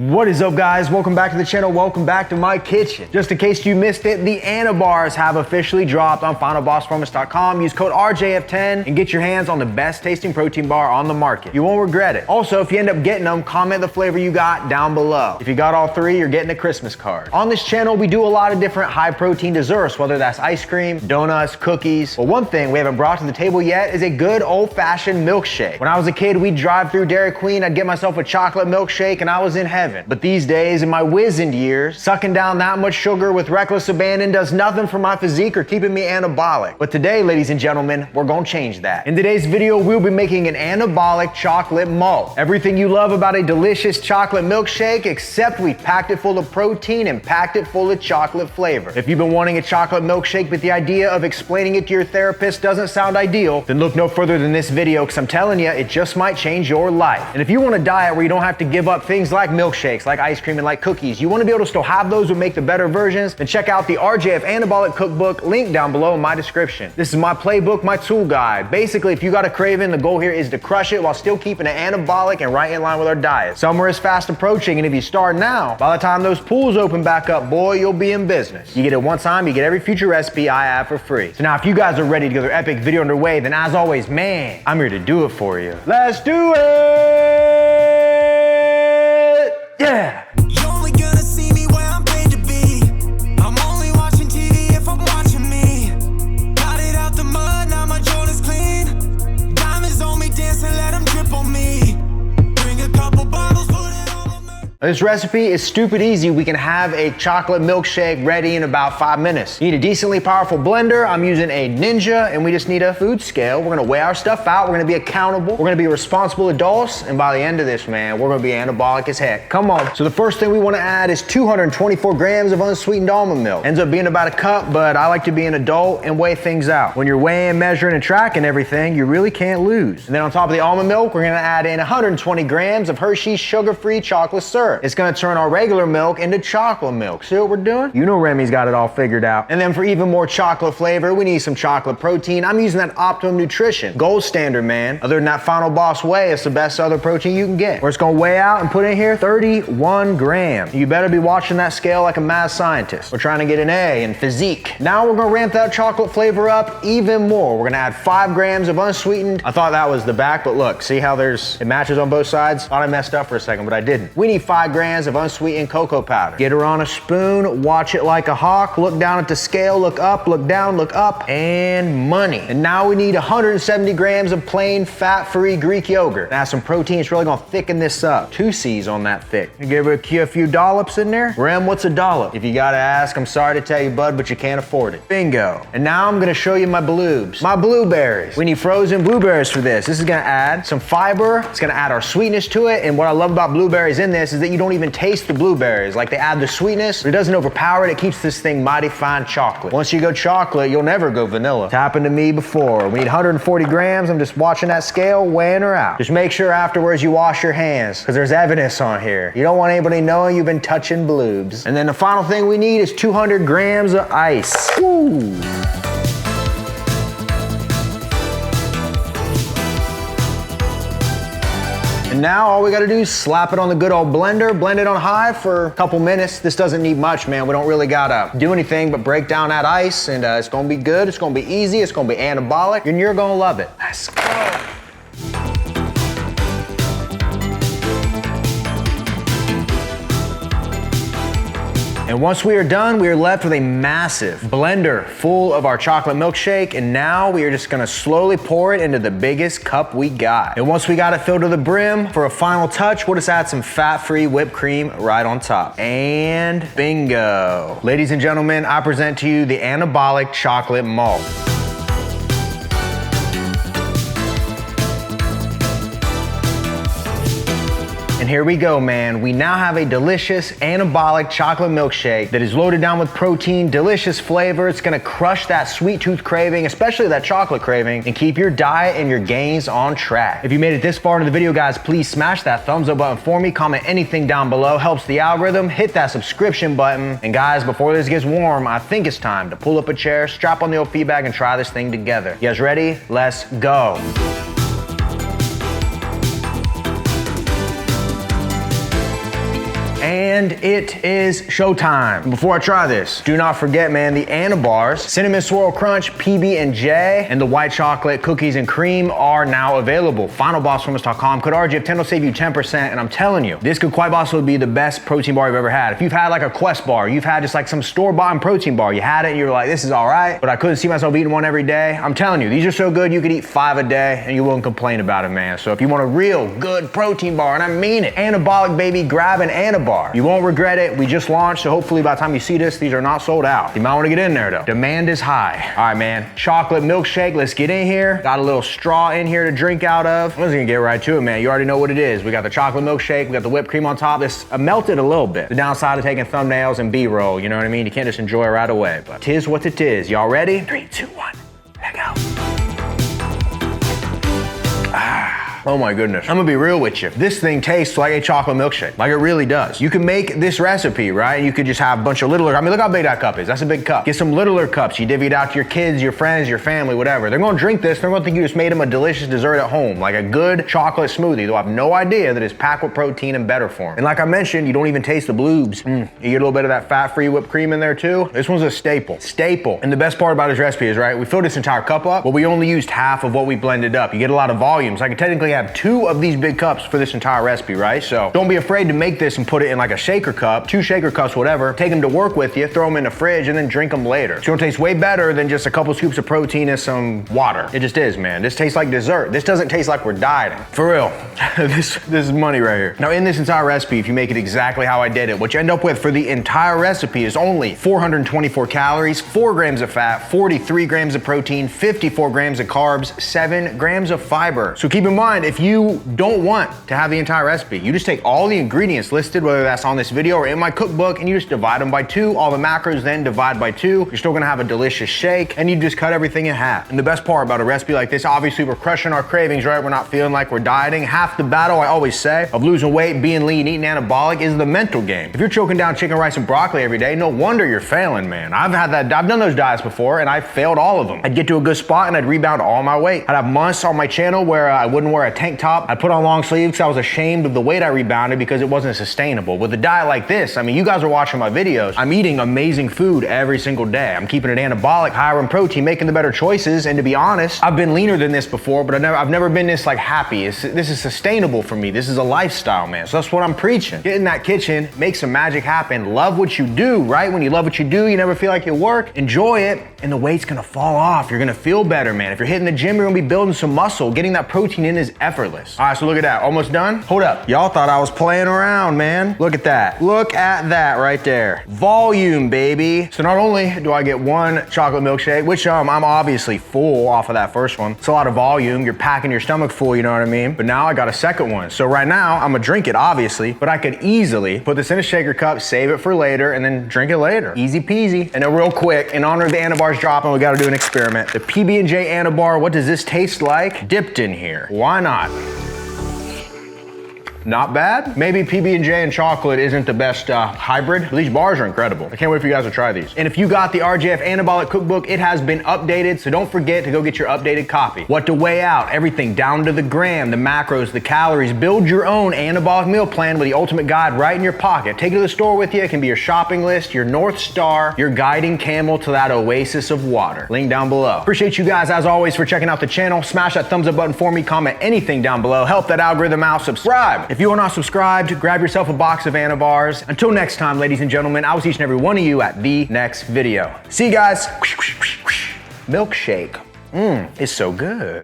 What is up, guys? Welcome back to the channel. Welcome back to my kitchen. Just in case you missed it, the Anabars have officially dropped on finalbossperformance.com. Use code RJF10 and get your hands on the best tasting protein bar on the market. You won't regret it. Also, if you end up getting them, comment the flavor you got down below. If you got all three, you're getting a Christmas card. On this channel, we do a lot of different high protein desserts, whether that's ice cream, donuts, cookies. But one thing we haven't brought to the table yet is a good old-fashioned milkshake. When I was a kid, we'd drive through Dairy Queen, I'd get myself a chocolate milkshake, and I was in heaven. But these days, in my wizened years, sucking down that much sugar with reckless abandon does nothing for my physique or keeping me anabolic. But today, ladies and gentlemen, we're gonna change that. In today's video, we'll be making an anabolic chocolate malt. Everything you love about a delicious chocolate milkshake, except we packed it full of protein and packed it full of chocolate flavor. If you've been wanting a chocolate milkshake, but the idea of explaining it to your therapist doesn't sound ideal, then look no further than this video, because I'm telling you, it just might change your life. And if you want a diet where you don't have to give up things like milkshakes, like ice cream and like cookies, you want to be able to still have those but make the better versions, then check out the RJF Anabolic Cookbook, link down below in my description. This is my playbook, my tool guide. Basically, if you got a craving, the goal here is to crush it while still keeping it anabolic and right in line with our diet. Summer is fast approaching, and if you start now, by the time those pools open back up, boy, you'll be in business. You get it one time, you get every future recipe I have for free. So now if you guys are ready to get their epic video underway, then as always, man, I'm here to do it for you. Let's do it! Yeah! You're only gonna see me where I'm paid to be. I'm only watching TV if I'm watching me. Got it out the mud, now my Jordan's clean. Diamonds on me, dancing, let them drip on me. Bring a couple bottles, put it on my... This recipe is stupid easy. We can have a chocolate milkshake ready in about 5 minutes. You need a decently powerful blender. I'm using a Ninja, and we just need a food scale. We're gonna weigh our stuff out. We're gonna be accountable. We're gonna be responsible adults. And by the end of this, man, we're gonna be anabolic as heck. Come on. So the first thing we wanna add is 224 grams of unsweetened almond milk. Ends up being about a cup, but I like to be an adult and weigh things out. When you're weighing, measuring, and tracking everything, you really can't lose. And then on top of the almond milk, we're gonna add in 120 grams of Hershey's sugar-free chocolate syrup. It's gonna turn our regular milk into chocolate milk. See what we're doing? You know Remy's got it all figured out. And then for even more chocolate flavor, we need some chocolate protein. I'm using that Optimum Nutrition. Gold standard, man. Other than that Final Boss whey, it's the best other protein you can get. We're just gonna weigh out and put in here 31 grams. You better be watching that scale like a mad scientist. We're trying to get an A in physique. Now we're gonna ramp that chocolate flavor up even more. We're gonna add 5 grams of unsweetened. I thought that was the back, but look, see how it matches on both sides? Thought I messed up for a second, but I didn't. We need 5 grams of unsweetened cocoa powder. Get her on a spoon, watch it like a hawk, look down at the scale, look up, look down, look up, and money. And now we need 170 grams of plain fat-free Greek yogurt. Now some protein, it's really gonna thicken this up. 2 C's on that thick. You give her a few dollops in there. Rem, what's a dollop? If you gotta ask, I'm sorry to tell you, bud, but you can't afford it. Bingo. And now I'm gonna show you my bloobs. My blueberries. We need frozen blueberries for this. This is gonna add some fiber. It's gonna add our sweetness to it. And what I love about blueberries in this is that you don't even taste the blueberries. Like, they add the sweetness, but it doesn't overpower it. It keeps this thing mighty fine chocolate. Once you go chocolate, you'll never go vanilla. It's happened to me before. We need 140 grams. I'm just watching that scale, weighing her out. Just make sure afterwards you wash your hands, because there's evidence on here. You don't want anybody knowing you've been touching bloobs. And then the final thing we need is 200 grams of ice. Woo! And now all we gotta do is slap it on the good old blender, blend it on high for a couple minutes. This doesn't need much, man. We don't really gotta do anything but break down that ice, and it's gonna be good, it's gonna be easy, it's gonna be anabolic, and you're gonna love it. Let's go. And once we are done, we are left with a massive blender full of our chocolate milkshake, and now we are just gonna slowly pour it into the biggest cup we got. And once we got it filled to the brim, for a final touch, we'll just add some fat-free whipped cream right on top. And bingo. Ladies and gentlemen, I present to you the Anabolic Chocolate Malt. And here we go, man. We now have a delicious anabolic chocolate milkshake that is loaded down with protein, delicious flavor. It's gonna crush that sweet tooth craving, especially that chocolate craving, and keep your diet and your gains on track. If you made it this far into the video, guys, please smash that thumbs up button for me. Comment anything down below, helps the algorithm. Hit that subscription button. And guys, before this gets warm, I think it's time to pull up a chair, strap on the old feed bag, and try this thing together. You guys ready? Let's go. And it is showtime. Before I try this, do not forget, man, the Anabars, Cinnamon Swirl Crunch, PB&J, and the white chocolate cookies and cream are now available. FinalBossFormers.com. Code RGF10 will save you 10%, and I'm telling you, this could quite possibly be the best protein bar you've ever had. If you've had like a Quest bar, you've had just like some store-bought protein bar, you had it and you were like, this is all right, but I couldn't see myself eating one every day. I'm telling you, these are so good, you could eat 5 a day and you won't complain about it, man. So if you want a real good protein bar, and I mean it, Anabolic, baby, grab an Anabar. You won't regret it. We just launched, so hopefully by the time you see this, these are not sold out. You might want to get in there though. Demand is high. All right, man. Chocolate milkshake, let's get in here. Got a little straw in here to drink out of. I'm just gonna get right to it, man. You already know what it is. We got the chocolate milkshake, we got the whipped cream on top. This melted a little bit. The downside of taking thumbnails and B-roll, you know what I mean? You can't just enjoy it right away, but tis what it is. Y'all ready? 3, 2, 1, let go. Oh my goodness. I'm gonna be real with you. This thing tastes like a chocolate milkshake. Like it really does. You can make this recipe, right? You could just have a bunch of littler, I mean, look how big that cup is. That's a big cup. Get some littler cups. You divvy it out to your kids, your friends, your family, whatever. They're gonna drink this. They're gonna think you just made them a delicious dessert at home. Like a good chocolate smoothie. They'll have no idea that it's packed with protein and better for them. And like I mentioned, you don't even taste the bloobs. You get a little bit of that fat-free whipped cream in there too. This one's a staple. Staple. And the best part about this recipe is, right, we filled this entire cup up, but we only used half of what we blended up. You get a lot of volume. So I could technically have 2 of these big cups for this entire recipe, right? So don't be afraid to make this and put it in like a shaker cup, 2 shaker cups, whatever. Take them to work with you, throw them in the fridge, and then drink them later. It's gonna taste way better than just a couple scoops of protein and some water. It just is, man. This tastes like dessert. This doesn't taste like we're dieting. For real. This is money right here. Now in this entire recipe, if you make it exactly how I did it, what you end up with for the entire recipe is only 424 calories, 4 grams of fat, 43 grams of protein, 54 grams of carbs, 7 grams of fiber. So keep in mind, if you don't want to have the entire recipe, you just take all the ingredients listed, whether that's on this video or in my cookbook, and you just divide them by 2, all the macros, then divide by 2. You're still gonna have a delicious shake, and you just cut everything in half. And the best part about a recipe like this, obviously we're crushing our cravings, right? We're not feeling like we're dieting. Half the battle, I always say, of losing weight, being lean, eating anabolic is the mental game. If you're choking down chicken, rice, and broccoli every day, no wonder you're failing, man. I've done those diets before, and I failed all of them. I'd get to a good spot, and I'd rebound all my weight. I'd have months on my channel where I wouldn't wear a tank top. I'd put on long sleeves because I was ashamed of the weight I rebounded because it wasn't sustainable. With a diet like this, I mean, you guys are watching my videos. I'm eating amazing food every single day. I'm keeping it anabolic, higher in protein, making the better choices. And to be honest, I've been leaner than this before, but I've never been this like happy. This is sustainable for me. This is a lifestyle, man. So that's what I'm preaching. Get in that kitchen, make some magic happen. Love what you do, right? When you love what you do, you never feel like you work. Enjoy it, and the weight's gonna fall off. You're gonna feel better, man. If you're hitting the gym, you're gonna be building some muscle. Getting that protein in is effortless. All right, so look at that. Almost done? Hold up. Y'all thought I was playing around, man. Look at that. Look at that right there. Volume, baby. So not only do I get 1 chocolate milkshake, which I'm obviously full off of that first one. It's a lot of volume. You're packing your stomach full, you know what I mean? But now I got a second one. So right now, I'm gonna drink it, obviously, but I could easily put this in a shaker cup, save it for later, and then drink it later. Easy peasy. And then real quick, in honor of the Anabars dropping, we gotta do an experiment. The PB&J Anabar, what does this taste like? Dipped in here. Why not? Not bad. Maybe PB&J and chocolate isn't the best hybrid, but these bars are incredible. I can't wait for you guys to try these. And if you got the RGF Anabolic Cookbook, it has been updated, so don't forget to go get your updated copy. What to weigh out, everything down to the gram, the macros, the calories. Build your own anabolic meal plan with the ultimate guide right in your pocket. Take it to the store with you. It can be your shopping list, your North Star, your guiding camel to that oasis of water. Link down below. Appreciate you guys, as always, for checking out the channel. Smash that thumbs up button for me. Comment anything down below. Help that algorithm out. Subscribe. If you are not subscribed, grab yourself a box of Anabars. Until next time, ladies and gentlemen, I will see each and every one of you at the next video. See you guys. Milkshake. It's so good.